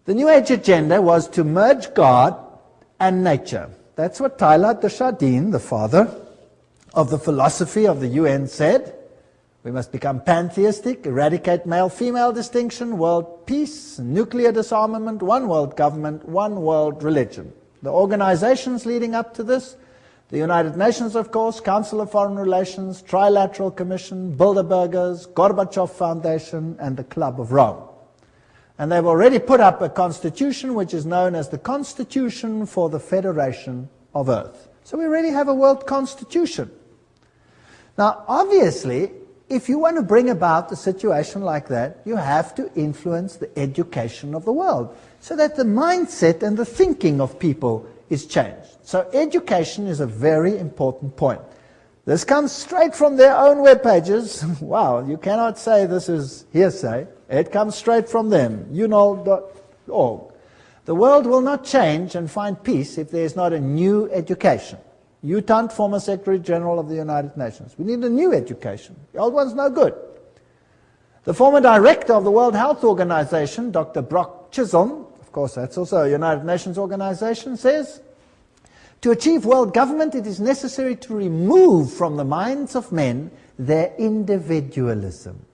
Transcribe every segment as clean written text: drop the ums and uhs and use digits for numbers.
The New Age agenda was to merge God and nature. That's what Teilhard de Chardin, the father of the philosophy of the UN, said. We must become pantheistic, eradicate male-female distinction, world peace, nuclear disarmament, one world government, one world religion. The organizations leading up to this, the United Nations, of course, Council of Foreign Relations, Trilateral Commission, Bilderbergers, Gorbachev Foundation, and the Club of Rome. And they've already put up a constitution which is known as the Constitution for the Federation of Earth. So we already have a world constitution. Now, obviously, if you want to bring about a situation like that, you have to influence the education of the world so that the mindset and the thinking of people is changed. So education is a very important point. This comes straight from their own web pages. Wow, you cannot say this is hearsay. It comes straight from them, unol.org. The world will not change and find peace if there is not a new education. Utant, former Secretary General of the United Nations. We need a new education. The old one's no good. The former director of the World Health Organization, Dr. Brock Chisholm, of course that's also a United Nations organization, says, to achieve world government it is necessary to remove from the minds of men their individualism.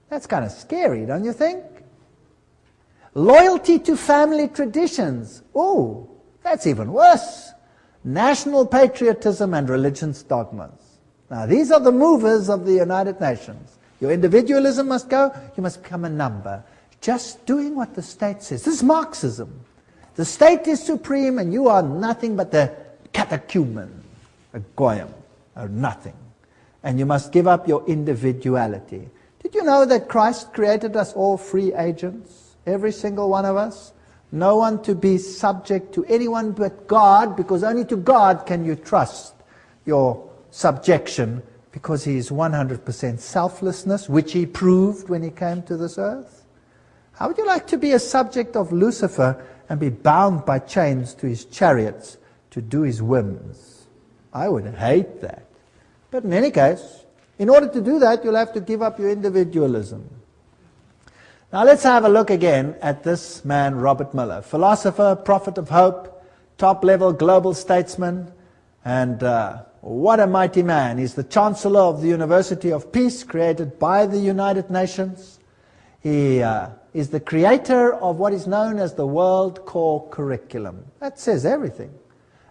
That's kind of scary, don't you think? Loyalty to family traditions. Oh, that's even worse. National patriotism and religion's dogmas. Now, these are the movers of the United Nations. Your individualism must go. You must become a number. Just doing what the state says. This is Marxism. The state is supreme and you are nothing but the catechumen, a goyim, or nothing. And you must give up your individuality. Did you know that Christ created us all free agents? Every single one of us? No one to be subject to anyone but God, because only to God can you trust your subjection, because he is 100% selflessness, which he proved when he came to this earth. How would you like to be a subject of Lucifer and be bound by chains to his chariots to do his whims? I would hate that. But in any case, in order to do that, you'll have to give up your individualism. Now let's have a look again at this man, Robert Miller, philosopher, prophet of hope, top-level global statesman, and what a mighty man. He's the Chancellor of the University of Peace, created by the United Nations. He is the creator of what is known as the World Core Curriculum. That says everything.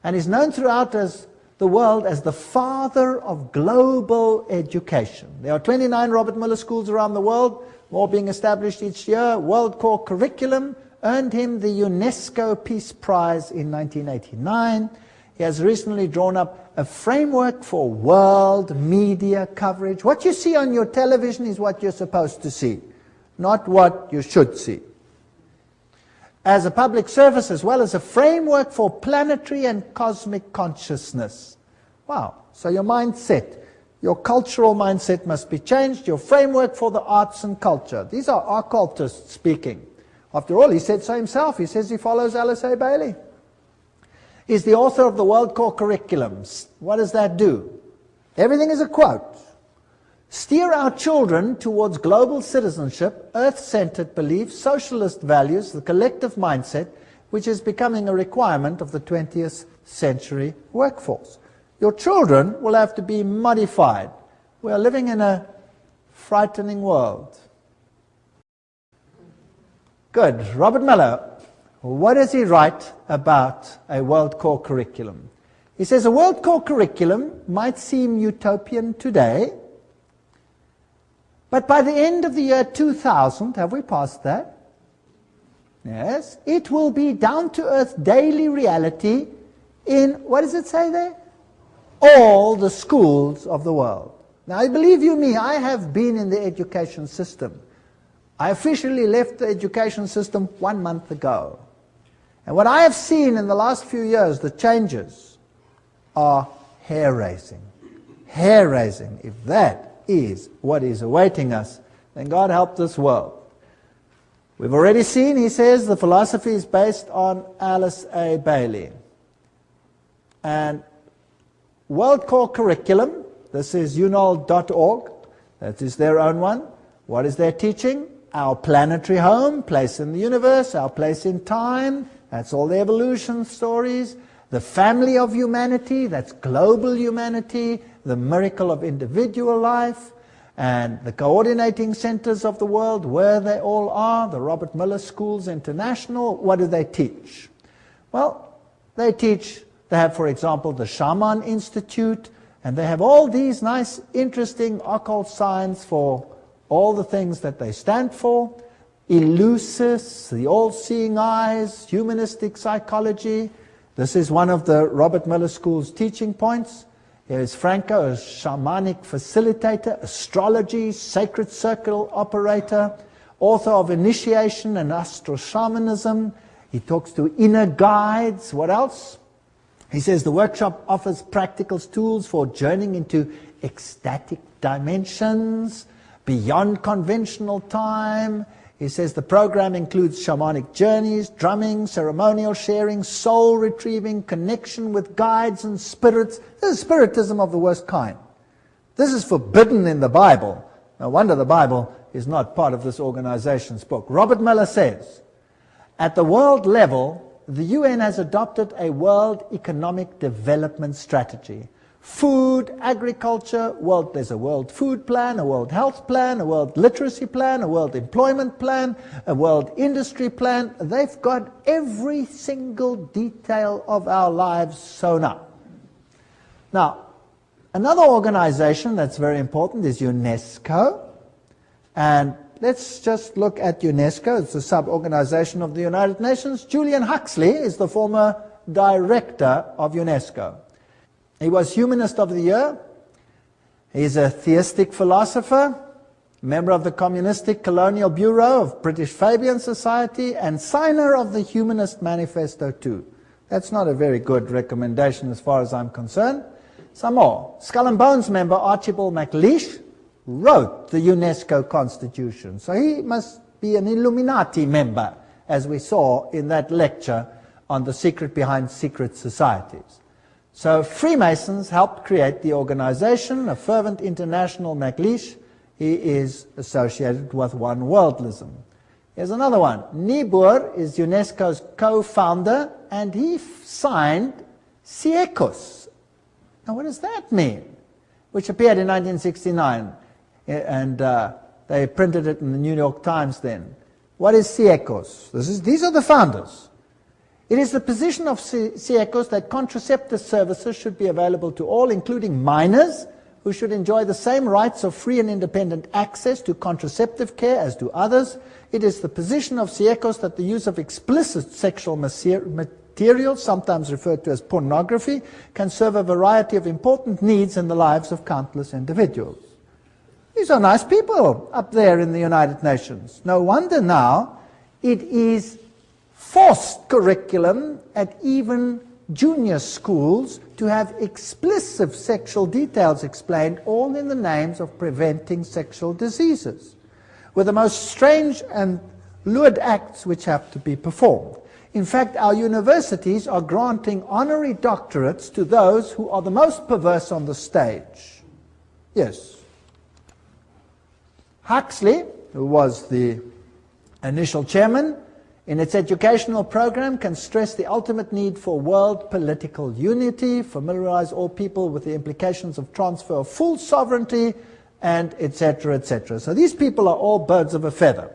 And he's known throughout the world as the father of global education. There are 29 Robert Miller schools around the world, more being established each year. World Core Curriculum earned him the UNESCO Peace Prize in 1989. He has recently drawn up a framework for world media coverage. What you see on your television is what you're supposed to see, not what you should see. As a public service, as well as a framework for planetary and cosmic consciousness. Wow, so your mindset, your cultural mindset must be changed, your framework for the arts and culture. These are occultists speaking. After all, he said so himself. He says he follows Alice A. Bailey. He's the author of the World Core Curriculum. What does that do? Everything is a quote. Steer our children towards global citizenship, earth-centered beliefs, socialist values, the collective mindset, which is becoming a requirement of the 20th century workforce. Your children will have to be modified. We are living in a frightening world. Good. Robert Miller, what does he write about a World Core Curriculum? He says a World Core Curriculum might seem utopian today, but by the end of the year 2000, have we passed that? Yes. It will be down-to-earth daily reality in, what does it say there? All the schools of the world. Now, believe you me, I have been in the education system. I officially left the education system 1 month ago. And what I have seen in the last few years, the changes are hair-raising. Hair-raising. If that is what is awaiting us, then God help this world. We've already seen, he says, the philosophy is based on Alice A. Bailey. And World Core Curriculum, this is unol.org, that is their own one. What is their teaching? our planetary home, place in the universe, our place in time, that's all the evolution stories. The family of humanity, that's global humanity, the miracle of individual life, and the coordinating centers of the world, where they all are, the Robert Muller Schools International. What do they teach? Well, they have, for example, the Shaman Institute, and they have all these nice, interesting occult signs for all the things that they stand for. Eleusis, the all-seeing eyes, humanistic psychology. This is one of the Robert Muller School's teaching points. Here is Franco, a shamanic facilitator, astrology, sacred circle operator, author of Initiation and Astro-Shamanism. He talks to inner guides. What else? He says the workshop offers practical tools for journeying into ecstatic dimensions, beyond conventional time. He says the program includes shamanic journeys, drumming, ceremonial sharing, soul retrieving, connection with guides and spirits. This is spiritism of the worst kind. This is forbidden in the Bible. No wonder the Bible is not part of this organization's book. Robert Muller says, at the world level, the UN has adopted a world economic development strategy. Food, agriculture, there's a world food plan, a world health plan, a world literacy plan, a world employment plan, a world industry plan. They've got every single detail of our lives sewn up. Now, another organization that's very important is UNESCO. And let's just look at UNESCO. It's a sub-organization of the United Nations. Julian Huxley is the former director of UNESCO. He was Humanist of the Year. He's a theistic philosopher, member of the Communistic Colonial Bureau of British Fabian Society, and signer of the Humanist Manifesto too. That's not a very good recommendation as far as I'm concerned. Some more. Skull and Bones member Archibald MacLeish wrote the UNESCO Constitution. So he must be an Illuminati member, as we saw in that lecture on the secret behind secret societies. So Freemasons helped create the organization, a fervent international MacLeish. He is associated with One Worldism. Here's another one. Niebuhr is UNESCO's co-founder, and he signed Siecus. Now what does that mean? Which appeared in 1969, and they printed it in the New York Times then. What is Siecus? These are the founders. It is the position of Siecus that contraceptive services should be available to all, including minors, who should enjoy the same rights of free and independent access to contraceptive care as do others. It is the position of Siecus that the use of explicit sexual material, sometimes referred to as pornography, can serve a variety of important needs in the lives of countless individuals. These are nice people up there in the United Nations. No wonder now it is forced curriculum at even junior schools to have explicit sexual details explained, all in the names of preventing sexual diseases, with the most strange and lewd acts which have to be performed. In fact, our universities are granting honorary doctorates to those who are the most perverse on the stage. Yes. Huxley, who was the initial chairman, in its educational program can stress the ultimate need for world political unity, familiarize all people with the implications of transfer of full sovereignty, and etc., etc. So these people are all birds of a feather.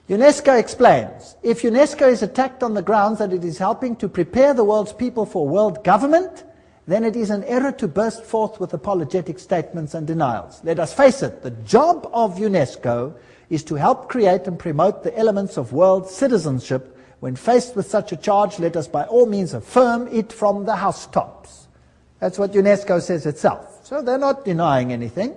UNESCO explains, if UNESCO is attacked on the grounds that it is helping to prepare the world's people for world government, then it is an error to burst forth with apologetic statements and denials. Let us face it, the job of UNESCO is to help create and promote the elements of world citizenship. When faced with such a charge, let us by all means affirm it from the housetops. That's what UNESCO says itself. So they're not denying anything.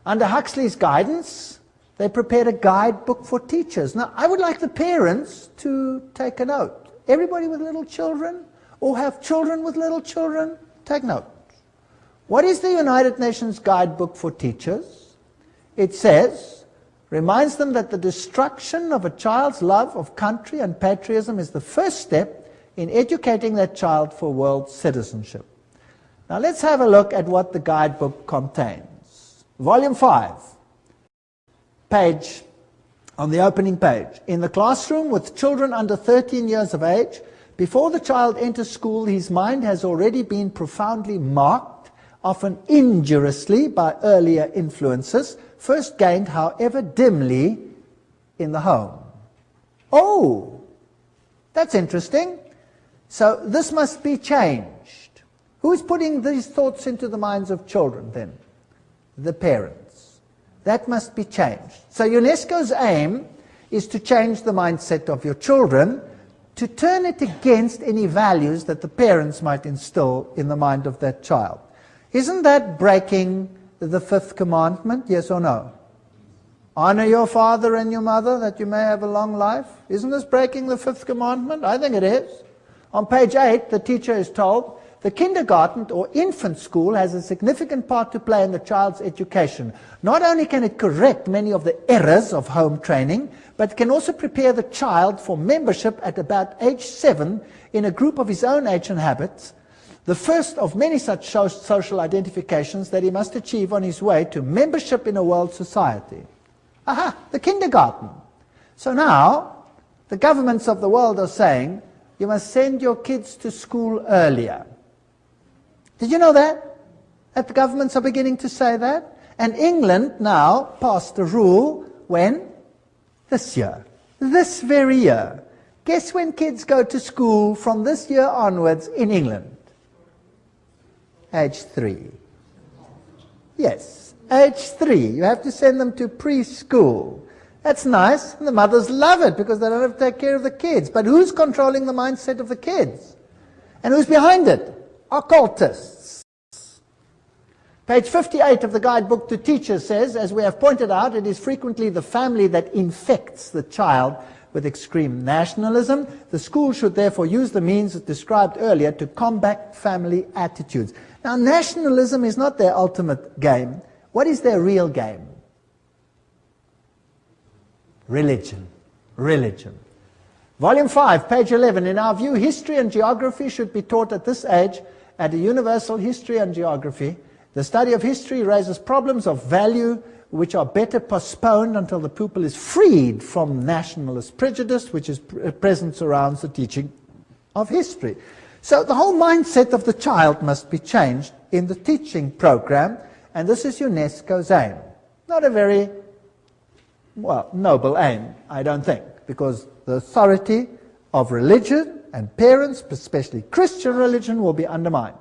Under Huxley's guidance, they prepared a guidebook for teachers. Now, I would like the parents to take a note. Everybody with little children, or have children with little children, take note. What is the United Nations Guidebook for Teachers? It says, reminds them that the destruction of a child's love of country and patriotism is the first step in educating that child for world citizenship. Now let's have a look at what the guidebook contains. Volume 5, page on the opening page. In the classroom with children under 13 years of age, before the child enters school, his mind has already been profoundly marked, often injuriously by earlier influences, first gained, however dimly, in the home. Oh, that's interesting. So this must be changed. Who's putting these thoughts into the minds of children then? The parents. That must be changed. So UNESCO's aim is to change the mindset of your children, to turn it against any values that the parents might instill in the mind of that child. Isn't that breaking the fifth commandment, yes or no? Honor your father and your mother that you may have a long life. Isn't this breaking the fifth commandment? I think it is. On page 8, the teacher is told, the kindergarten or infant school has a significant part to play in the child's education. Not only can it correct many of the errors of home training, but it can also prepare the child for membership at about age 7 in a group of his own age and habits, the first of many such social identifications that he must achieve on his way to membership in a world society. Aha, the kindergarten. So now, the governments of the world are saying, you must send your kids to school earlier. Did you know that? That the governments are beginning to say that? And England now passed a rule when? This year. This very year. Guess when kids go to school from this year onwards in England? Age 3. Yes, age 3. You have to send them to preschool. That's nice, and the mothers love it because they don't have to take care of the kids. But who's controlling the mindset of the kids? And who's behind it? Occultists. Page 58 of the guidebook to teachers says, as we have pointed out, it is frequently the family that infects the child with extreme nationalism. The school should therefore use the means described earlier to combat family attitudes. Now, nationalism is not their ultimate game. What is their real game? Religion. Religion. Volume 5, page 11. In our view, history and geography should be taught at this age at a universal history and geography. The study of history raises problems of value which are better postponed until the pupil is freed from nationalist prejudice, which is present surrounds the teaching of history. So the whole mindset of the child must be changed in the teaching program, and this is UNESCO's aim. Not a very, well, noble aim, I don't think, because the authority of religion and parents, especially Christian religion, will be undermined.